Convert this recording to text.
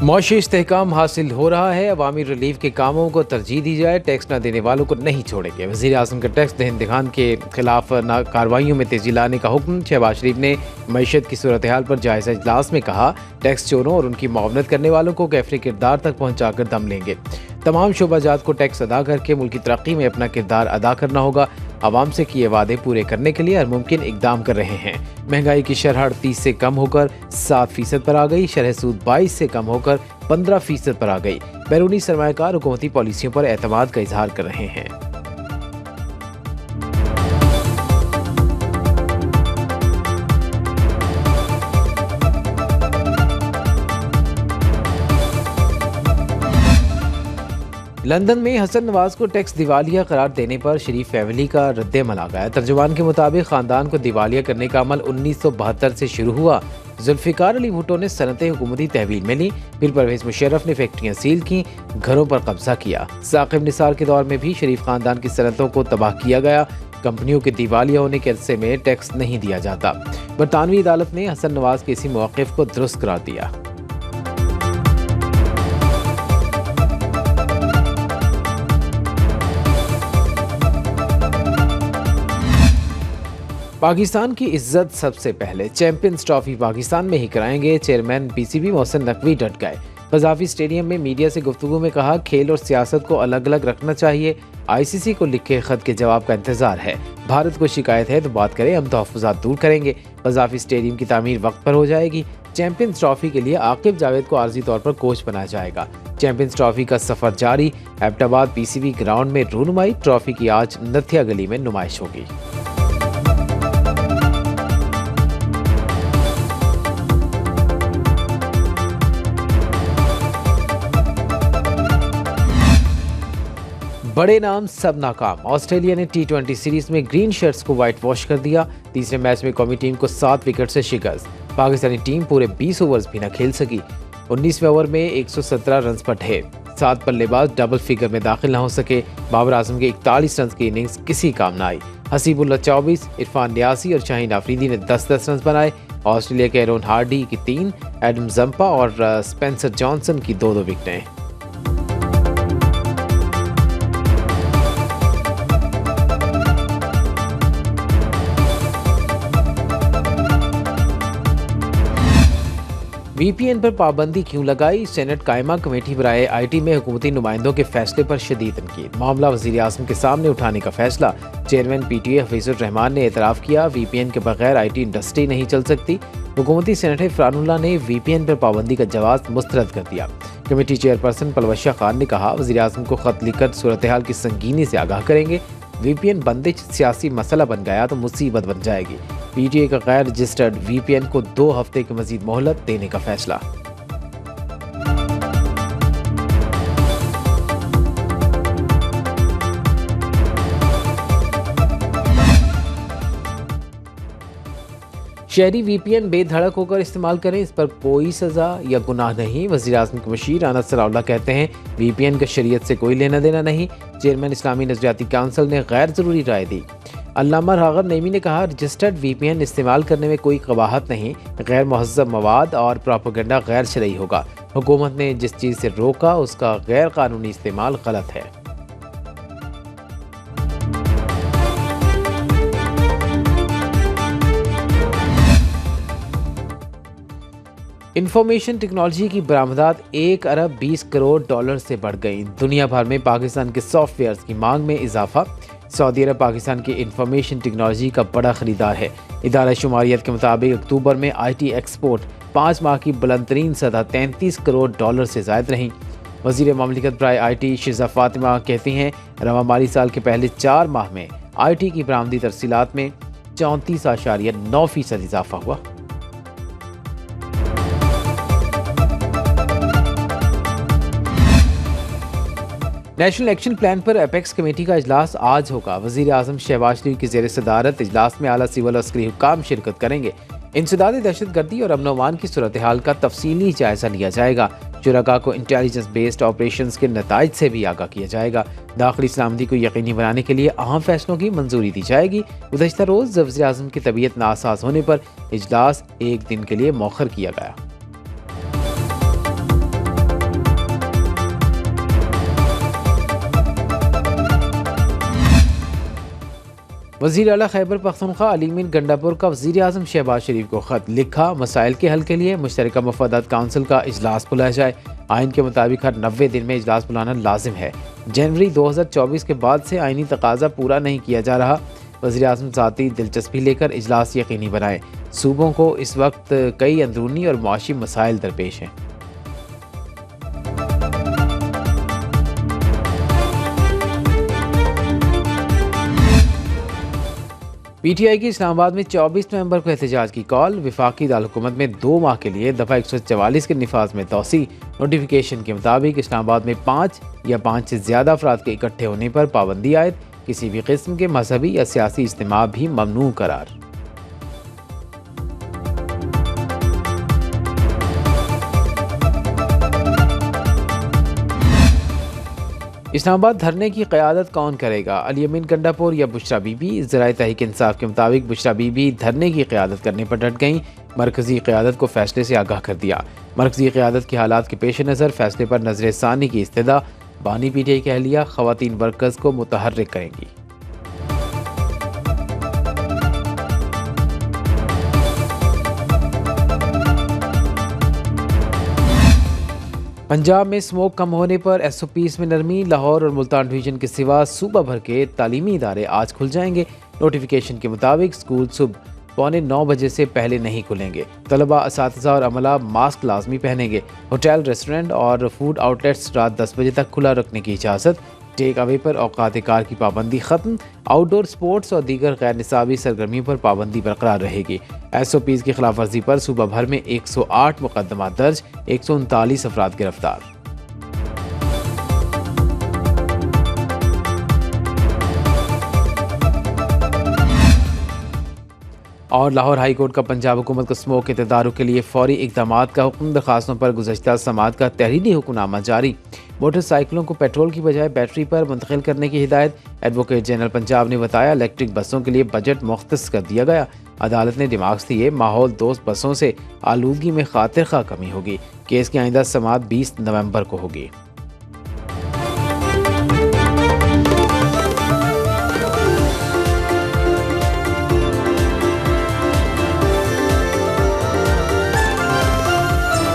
मौशी इस्तेहकाम हासिल हो रहा है, अवामी रिलीफ के कामों को तरजीह दी जाए, टैक्स न देने वालों को नहीं छोड़ेंगे। वज़ीर आज़म का टैक्स दहन के खिलाफ कार्रवाइयों में तेजी लाने का हुक्म। शहबाज शरीफ ने मईशत की सूरत हाल पर जायज़ा इजलास में कहा, टैक्स चोरों और उनकी मुआवनत करने वालों को कैफरे किरदार तक पहुँचा कर दम लेंगे। तमाम शोबाजात को टैक्स अदा करके मुल्क की तरक्की में अपना किरदार अदा करना होगा। आवाम से किए वादे पूरे करने के लिए हर मुमकिन इकदाम कर रहे हैं। महंगाई की शरह 38 से कम होकर 7% पर आ गई। शरह सूद 22 से कम होकर 15% पर आ गई। बैरूनी सरमायाकार हुकूमती पॉलिसियों पर एतमाद का इजहार कर रहे हैं। लंदन में हसन नवाज को टैक्स दिवालिया करार देने पर शरीफ फैमिली का रद्द-ए-अमल आ गया। तर्जुमान के मुताबिक खानदान को दिवालिया करने का अमल 1972 से शुरू हुआ। जुल्फिकार अली भुट्टो ने सनतें हुकूमती तहवील में ली, फिर परवेज मुशर्रफ ने फैक्ट्रियां सील की, घरों पर कब्जा किया। साकिब निसार के दौर में भी शरीफ खानदान की सनतों को तबाह किया गया। कंपनियों के दिवालिया होने के अरसे में टैक्स नहीं दिया जाता। बरतानवी अदालत ने हसन नवाज के इसी मौक़िफ़ को दुरुस्त करार दिया। पाकिस्तान की इज्जत सबसे पहले, चैंपियंस ट्रॉफी पाकिस्तान में ही कराएंगे। चेयरमैन पीसीबी मोहसिन नकवी डट गए। कज़ाफी स्टेडियम में मीडिया से गुफ्तगू में कहा, खेल और सियासत को अलग अलग रखना चाहिए। आईसीसी को लिखे खत के जवाब का इंतजार है। भारत को शिकायत है तो बात करें, हम तहफ़्फ़ुज़ात दूर करेंगे। कज़ाफी स्टेडियम की तामीर वक्त पर हो जाएगी। चैंपियंस ट्रॉफी के लिए आकिब जावेद को आर्जी तौर पर कोच बनाया जाएगा। चैंपियंस ट्रॉफी का सफर जारी। एबटाबाद पीसीबी ग्राउंड में रूनुमाई। ट्रॉफी की आज नथिया गली में नुमाइश होगी। बड़े नाम सब नाकाम। ऑस्ट्रेलिया ने टी20 सीरीज में ग्रीन शर्ट्स को व्हाइट वॉश कर दिया। तीसरे मैच में कौमी टीम को 7 विकेट से शिकस्त। पाकिस्तानी टीम पूरे 20 ओवर्स भी न खेल सकी। 19वें ओवर में 117 रन पर ढेर। 7 बल्लेबाज डबल फिगर में दाखिल न हो सके। बाबर आजम के 41 रन की इनिंग्स किसी काम न आई। हसीबुल्ला 24, इरफान न्यासी और शाहीन आफरीदी ने 10-10 रन बनाए। ऑस्ट्रेलिया के एरोन हार्डी की 3, एडम जंपा और स्पेंसर जॉनसन की 2-2 विकेटें। वीपीएन पर पाबंदी क्यों लगाई? सेनेट कायमा कमेटी बराए आईटी में हुकूमती नुमाइंदों के फैसले पर शदीद तनकीद। मामला वज़ीर आज़म के सामने उठाने का फैसला। चेयरमैन पीटीए हफीजुर रहमान ने एतराफ़ किया, वीपीएन के बगैर आईटी इंडस्ट्री नहीं चल सकती। हुकूमती सेनेटर फरानुल्लाह ने वीपीएन पर पाबंदी का जवाब मुस्तरद कर दिया। कमेटी चेयरपर्सन पलवशा खान ने कहा, वज़ीर आज़म को खत लिखकर सूरत हाल की संगीनी से आगाह करेंगे। वीपीएन बंदिश सियासी मसला बन गया तो मुसीबत बन जाएगी। पीटीए का गैर रजिस्टर्ड वीपीएन को 2 हफ्ते की मजीद मोहलत देने का फैसला। शहरी वीपीएन बेधड़क होकर इस्तेमाल करें, इस पर कोई सजा या गुनाह नहीं। वज़ीर आज़म के मशीर अनस सलाउल्लाह कहते हैं, वीपीएन का शरीयत से कोई लेना देना नहीं। चेयरमैन इस्लामी नज़रियाती काउंसिल ने गैर ज़रूरी राय दी। अल्लामा राग़ब नईमी ने कहा, रजिस्टर्ड वीपीएन इस्तेमाल करने में कोई कबाहत नहीं। गैर महज़्ज़ब मवाद और प्रोपेगेंडा गैर शरई होगा। हुकूमत ने जिस चीज़ से रोका उसका गैर कानूनी इस्तेमाल गलत है। इंफॉर्मेशन टेक्नोलॉजी की बरामदात 1 अरब 20 करोड़ डॉलर से बढ़ गई। दुनिया भर में पाकिस्तान के सॉफ्टवेयर की मांग में इजाफा। सऊदी अरब पाकिस्तान की इंफॉर्मेशन टेक्नोलॉजी का बड़ा खरीदार है। इदारा शुमारियत के मुताबिक अक्टूबर में आईटी एक्सपोर्ट 5 माह की बुलंदतरीन सतह 33 करोड़ डॉलर से ज़ायद रही। वज़ीर ममलिकत बराए आईटी शिज़ा फातिमा कहती हैं, रवा माली साल के पहले 4 माह में आईटी की बरामदी तरसीलात में 34.9% इजाफा हुआ। नेशनल एक्शन प्लान पर एपेक्स कमेटी का इजलास आज होगा। वज़ीर आज़म शहबाज शरीफ की ज़ेर सदारत इजलास में आला सिविल और अस्करी हुक्काम शिरकत करेंगे। इंसदाद दहशतगर्दी और अमन अमान की सूरत हाल का तफसीली जायजा लिया जाएगा। शुरका को इंटेलिजेंस बेस्ड ऑपरेशंस के नताइज से भी आगाह किया जाएगा। दाखिली सलामती को यकीनी बनाने के लिए अहम फैसलों की मंजूरी दी जाएगी। गुज़श्ता रोज़ वज़ीर आज़म की तबीयत नासाज होने पर इजलास 1 दिन के लिए मौखर किया गया। वज़ीर आला खैबर पख्तूनख्वा अली मीर गंडापुर का वज़ीर आज़म शहबाज शरीफ को ख़त लिखा, मसाइल के हल के लिए मुश्तरका मफादात काउंसिल का इजलास बुलाया जाए। आइन के मुताबिक हर 90 दिन में इजलास बुलाना लाजिम है। जनवरी 2024 के बाद से आइनी तकाजा पूरा नहीं किया जा रहा। वज़ीर आज़म ज़ाती दिलचस्पी लेकर इजलास यकीनी बनाए। सूबों को इस वक्त कई अंदरूनी और मुआशी मसाइल दरपेश हैं। PTI की इस्लामाबाद में 24 नवंबर को एहतजाज की कॉल। वफाकी दारकूमत में 2 माह के लिए दफ़ा 144 के निफाज में तोसी। नोटिफिकेशन के मुताबिक इस्लामाबाद में 5 या 5 से ज़्यादा अफराद के इकट्ठे होने पर पाबंदी आयद। किसी भी किस्म के मजहबी या सियासी इज्तिमा भी ममनू करार। इस्लामाबाद धरने की क़यादत कौन करेगा? अली मीर गंडापुर या बुशरा बीबी? ज़राए तहरीक इंसाफ के मुताबिक बुशरा बीबी धरने की क़यादत करने पर डट गईं। मरकज़ी क़यादत को फ़ैसले से आगाह कर दिया। मरकज़ी क़यादत के हालात के पेश नज़र फ़ैसले पर नज़र सानी की इस्तदा। बानी PTI की अहलिया ख़वातीन वर्कर्स को मुतहर्रिक करेंगी। पंजाब में स्मोक कम होने पर SOPs में नरमी। लाहौर और मुल्तान डिवीजन के सिवा सूबा भर के तालीमी इदारे आज खुल जाएंगे। नोटिफिकेशन के मुताबिक स्कूल सुबह 9:15 बजे से पहले नहीं खुलेंगे। तलबा, असातिज़ा और अमला मास्क लाजमी पहनेंगे। होटल, रेस्टोरेंट और फूड आउटलेट्स रात 10 बजे तक खुला रखने की इजाज़त। टेक अवे पर औकात कार की पाबंदी ख़त्म। आउटडोर स्पोर्ट्स और दीगर गैर निसाबी सरगर्मियों पर पाबंदी बरकरार रहेगी। SOPs की खिलाफ वर्जी पर सूबा भर में 108 मुकदमा दर्ज, 139 अफराद गिरफ्तार। और लाहौर हाई कोर्ट का पंजाब हुकूमत को स्मोक के तदारुक के लिए फौरी इक़दामात का हुक्म। दरखास्तों पर गुज़श्ता समाअत का तहरीरी हुक्मनामा जारी। मोटरसाइकिलों को पेट्रोल की बजाय बैटरी पर मुंतकिल करने की हिदायत। एडवोकेट जनरल पंजाब ने बताया, इलेक्ट्रिक बसों के लिए बजट मुख्तस कर दिया गया। अदालत ने दिमाग से ये माहौल दोस्त बसों से आलूदगी में खातिर खा कमी होगी। केस की आइंदा समाअत 20 नवंबर को होगी।